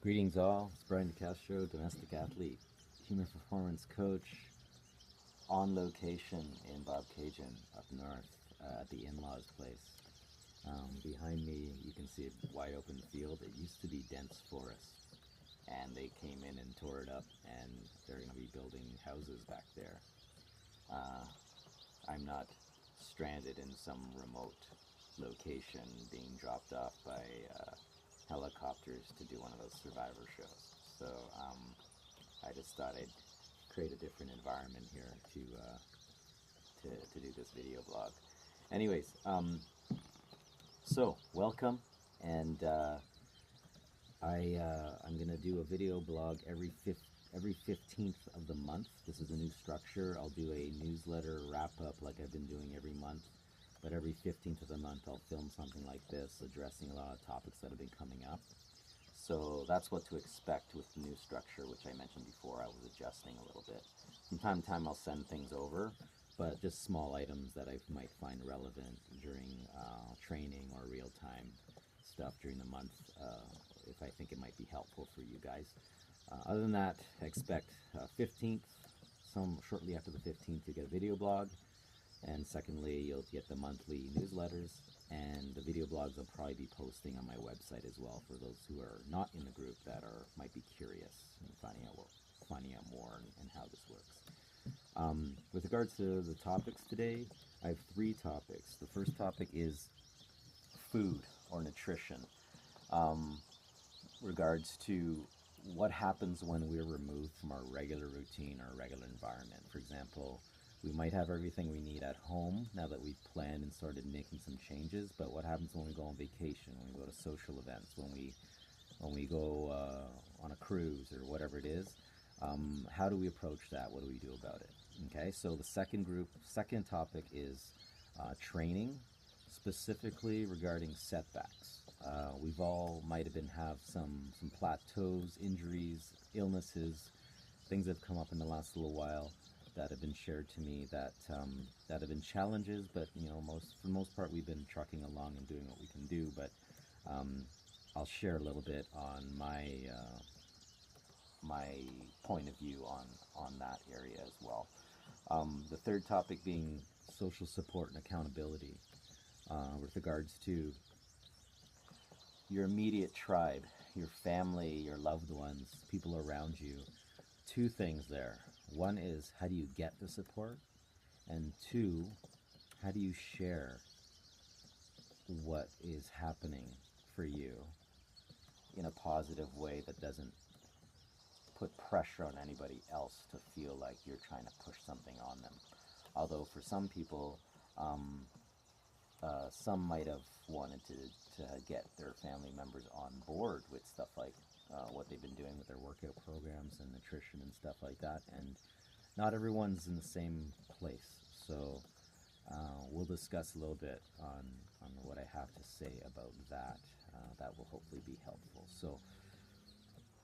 Greetings all, it's Brian DeCastro, domestic athlete, human performance coach, on location in Bob Cajun up north at the in-laws place. Behind me you can see a wide open field. It used to be dense forest and they came in and tore it up and they're going to be building houses back there. I'm not stranded in some remote location being dropped off by helicopters to do one of those survivor shows. So I just thought I'd create a different environment here to do this video blog. Anyways, so welcome, and I'm gonna do a video blog every 15th of the month. This is a new structure. I'll do a newsletter wrap up like I've been doing every month, but every 15th of the month I'll film something like this addressing a lot of topics that have been coming up. So that's what to expect with the new structure, which I mentioned before. I was adjusting a little bit. From time to time I'll send things over, but just small items that I might find relevant during training or real-time stuff during the month, if I think it might be helpful for you guys. Other than that, expect 15th, shortly after the 15th, you get a video blog, and secondly, you'll get the monthly newsletters, and the video blogs I'll probably be posting on my website as well for those who are not in the group that might be curious and finding out more and how this works. With regards to the topics today, I have 3 topics. The first topic is food or nutrition. Regards to what happens when we're removed from our regular routine, our regular environment. For example, we might have everything we need at home now that we've planned and started making some changes, but what happens when we go on vacation, when we go to social events, when we go on a cruise or whatever it is? How do we approach that? What do we do about it? Okay, so the second topic is training, specifically regarding setbacks. We've all might have some plateaus, injuries, illnesses, things that have come up in the last little while that have been shared to me that have been challenges, but for the most part we've been trucking along and doing what we can do. But I'll share a little bit on my point of view on that area as well. The third topic being social support and accountability with regards to your immediate tribe, your family, your loved ones, people around you. 2 things there. One is, how do you get the support? And 2, how do you share what is happening for you in a positive way that doesn't put pressure on anybody else to feel like you're trying to push something on them? Although for some people, some might have wanted to get their family members on board with stuff like what they've been doing with their workout programs and nutrition and stuff like that, and not everyone's in the same place. So we'll discuss a little bit on what I have to say about that. That will hopefully be helpful. So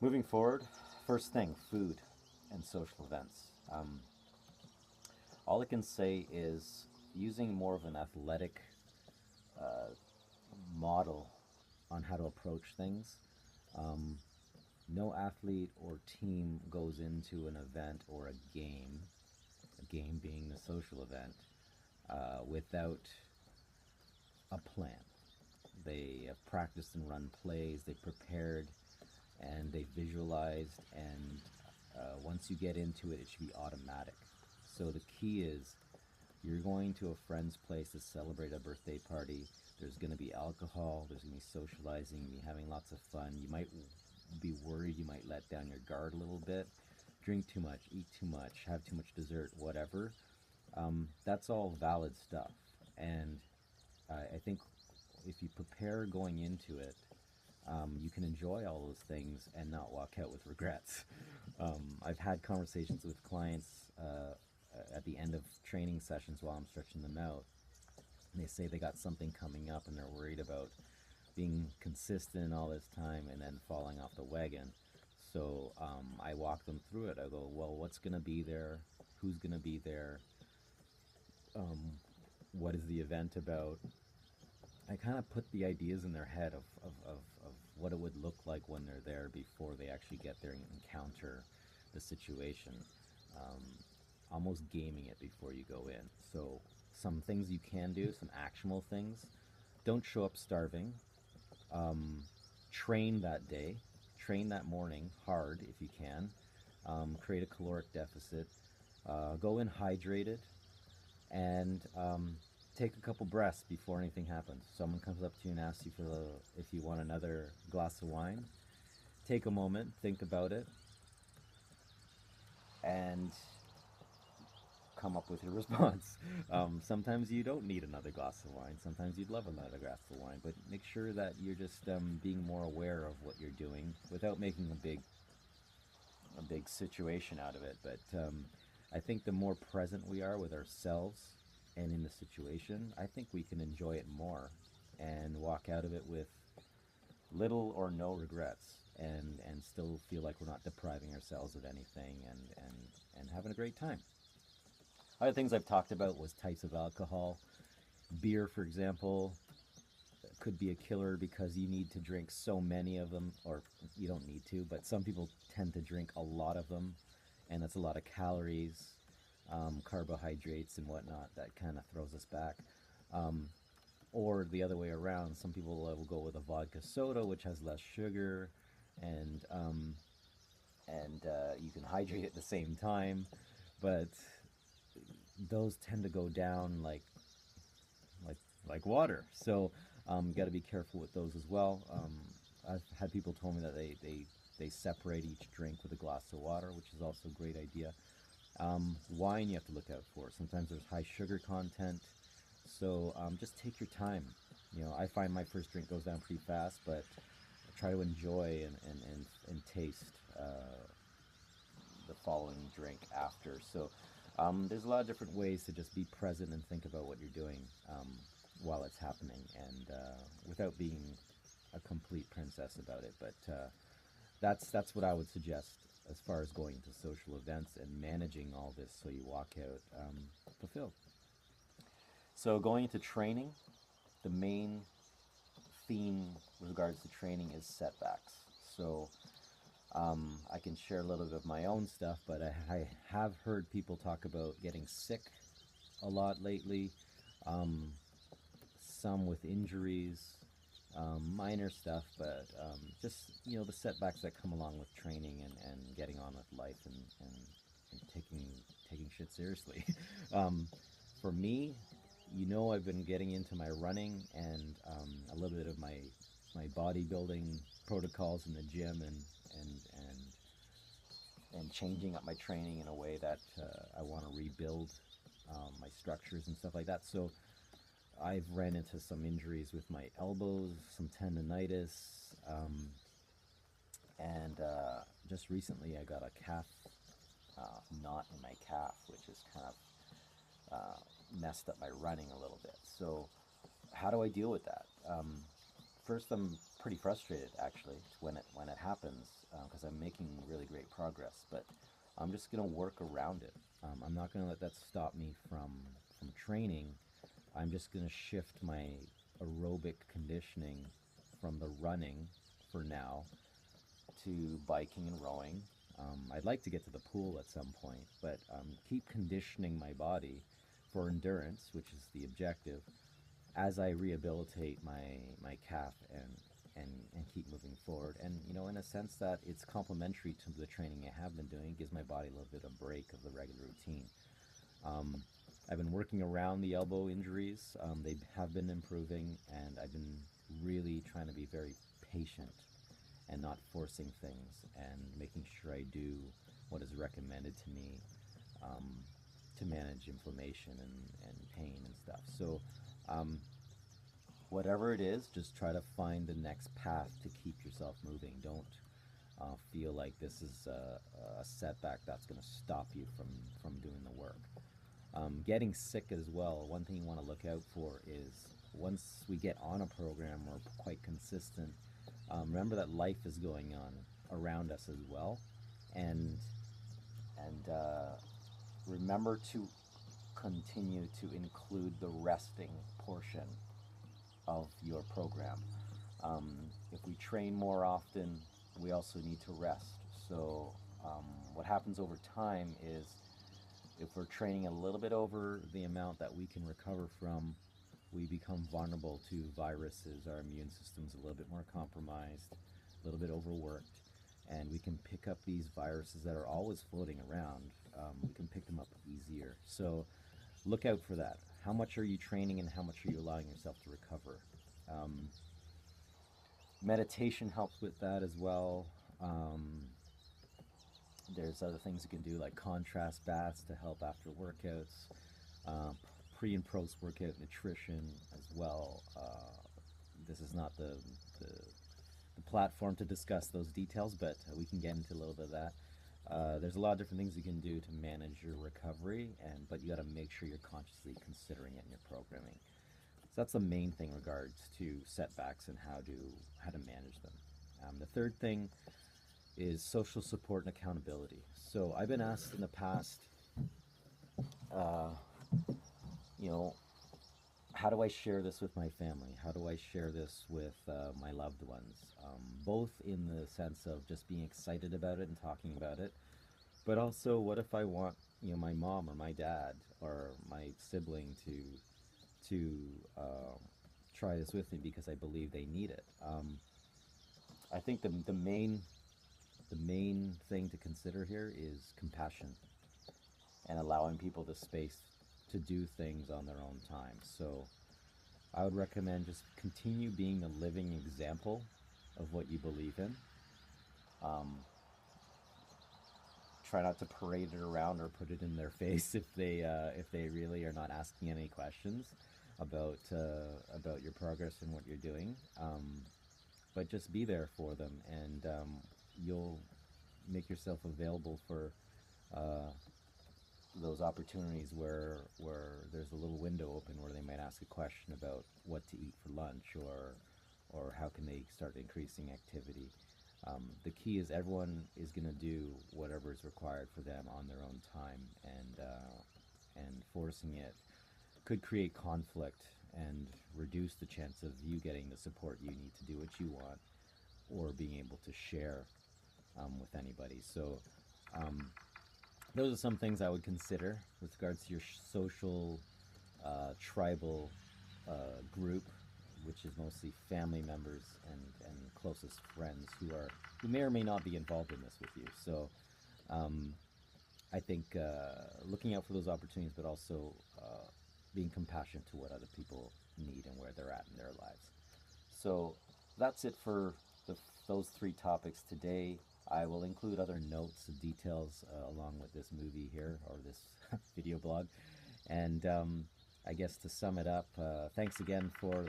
moving forward, first thing, food and social events. All I can say is using more of an athletic model on how to approach things. No athlete or team goes into an event or a game being the social event, without a plan. They have practiced and run plays, they've prepared, and they visualized, and once you get into it, it should be automatic. So the key is, you're going to a friend's place to celebrate a birthday party. There's going to be alcohol, there's going to be socializing, you'll be having lots of fun. You might be worried you might let down your guard a little bit, drink too much, eat too much, have too much dessert, whatever. That's all valid stuff. And I think if you prepare going into it, you can enjoy all those things and not walk out with regrets. I've had conversations with clients at the end of training sessions while I'm stretching them out. And they say they got something coming up and they're worried about being consistent all this time and then falling off the wagon. So I walk them through it. I go, well, what's going to be there? Who's going to be there? What is the event about? I kind of put the ideas in their head of what it would look like when they're there before they actually get there and encounter the situation. Um, Almost gaming it before you go in. So, some things you can do, some actionable things. Don't show up starving. Um, Train that day, train that morning hard if you can. Create a caloric deficit. Go in hydrated, and take a couple breaths before anything happens. Someone comes up to you and asks you if you want another glass of wine. Take a moment, think about it, and come up with your response. Sometimes you don't need another glass of wine. Sometimes you'd love another glass of wine, but make sure that you're just being more aware of what you're doing without making a big situation out of it. But I think the more present we are with ourselves and in the situation, I think we can enjoy it more and walk out of it with little or no regrets, and still feel like we're not depriving ourselves of anything, and having a great time. Other things I've talked about was types of alcohol. Beer, for example, could be a killer because you need to drink so many of them, or you don't need to, but some people tend to drink a lot of them, and that's a lot of calories, carbohydrates, and whatnot. That kind of throws us back. Um, or the other way around, some people will go with a vodka soda, which has less sugar, and you can hydrate at the same time, but those tend to go down like like water. So got to be careful with those as well. I've had people told me that they separate each drink with a glass of water, which is also a great idea. Wine you have to look out for. Sometimes there's high sugar content, so just take your time. I find my first drink goes down pretty fast, but I try to enjoy and taste the following drink after. So there's a lot of different ways to just be present and think about what you're doing while it's happening, and without being a complete princess about it. But that's what I would suggest as far as going to social events and managing all this so you walk out fulfilled. So going into training, the main theme with regards to training is setbacks. So I can share a little bit of my own stuff, but I have heard people talk about getting sick a lot lately. Um, some with injuries, minor stuff, but just the setbacks that come along with training and getting on with life, and taking shit seriously. For me, I've been getting into my running and a little bit of my bodybuilding protocols in the gym, and changing up my training in a way that I want to rebuild my structures and stuff like that. So I've ran into some injuries with my elbows, some tendonitis, and just recently I got a calf knot in my calf, which has kind of messed up my running a little bit. So how do I deal with that? First, I'm pretty frustrated actually when it happens, because I'm making really great progress, but I'm just gonna work around it. I'm not gonna let that stop me from training. I'm just gonna shift my aerobic conditioning from the running for now to biking and rowing. I'd like to get to the pool at some point, but keep conditioning my body for endurance, which is the objective, as I rehabilitate my calf and keep moving forward. And in a sense that it's complementary to the training I have been doing. It gives my body a little bit of break of the regular routine. I've been working around the elbow injuries. They have been improving, and I've been really trying to be very patient and not forcing things, and making sure I do what is recommended to me to manage inflammation and pain and stuff. So whatever it is, just try to find the next path to keep yourself moving. Don't feel like this is a setback that's going to stop you from doing the work. Getting sick as well, one thing you want to look out for is once we get on a program, we're quite consistent. Remember that life is going on around us as well, and remember to continue to include the resting portion of your program. If we train more often, we also need to rest. So, what happens over time is if we're training a little bit over the amount that we can recover from, we become vulnerable to viruses. Our immune system's a little bit more compromised, a little bit overworked, and we can pick up these viruses that are always floating around. We can pick them up easier. So look out for that. How much are you training and how much are you allowing yourself to recover? Um, Meditation helps with that as well. Um, there's other things you can do like contrast baths to help after workouts, pre and post workout nutrition as well. This is not the, the platform to discuss those details, but we can get into a little bit of that. There's a lot of different things you can do to manage your recovery, but you got to make sure you're consciously considering it in your programming. So that's the main thing in regards to setbacks and how to manage them. The third thing is social support and accountability. So I've been asked in the past, uh, you know, how do I share this with my family? How do I share this with my loved ones? Both in the sense of just being excited about it and talking about it, but also what if I want, my mom or my dad or my sibling to try this with me because I believe they need it. I think the main thing to consider here is compassion and allowing people the space to do things on their own time. So I would recommend just continue being the living example of what you believe in. Um, Try not to parade it around or put it in their face if they really are not asking any questions about your progress and what you're doing. But just be there for them, and you'll make yourself available for uh, those opportunities where there's a little window open where they might ask a question about what to eat for lunch, or how can they start increasing activity. The key is everyone is going to do whatever is required for them on their own time, and forcing it could create conflict and reduce the chance of you getting the support you need to do what you want, or being able to share with anybody. So um, those are some things I would consider with regards to your social, tribal group, which is mostly family members and closest friends who may or may not be involved in this with you. So um, I think looking out for those opportunities, but also being compassionate to what other people need and where they're at in their lives. So that's it for those three topics today. I will include other notes and details along with this movie here, or this video blog. And I guess to sum it up, thanks again for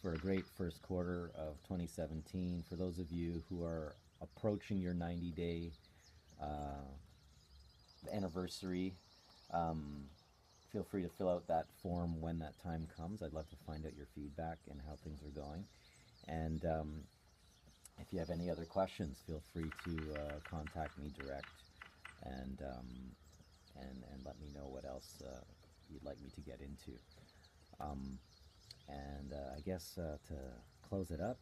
a great first quarter of 2017. For those of you who are approaching your 90-day anniversary, feel free to fill out that form when that time comes. I'd love to find out your feedback and how things are going. And if you have any other questions, feel free to contact me direct, and let me know what else you'd like me to get into. Um, and I guess to close it up,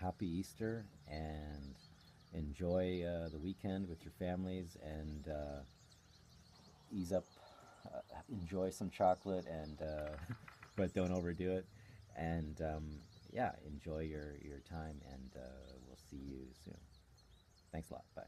happy Easter, and enjoy the weekend with your families, and ease up, enjoy some chocolate, and but don't overdo it. And yeah, enjoy your time, and we'll see you soon. Thanks a lot. Bye.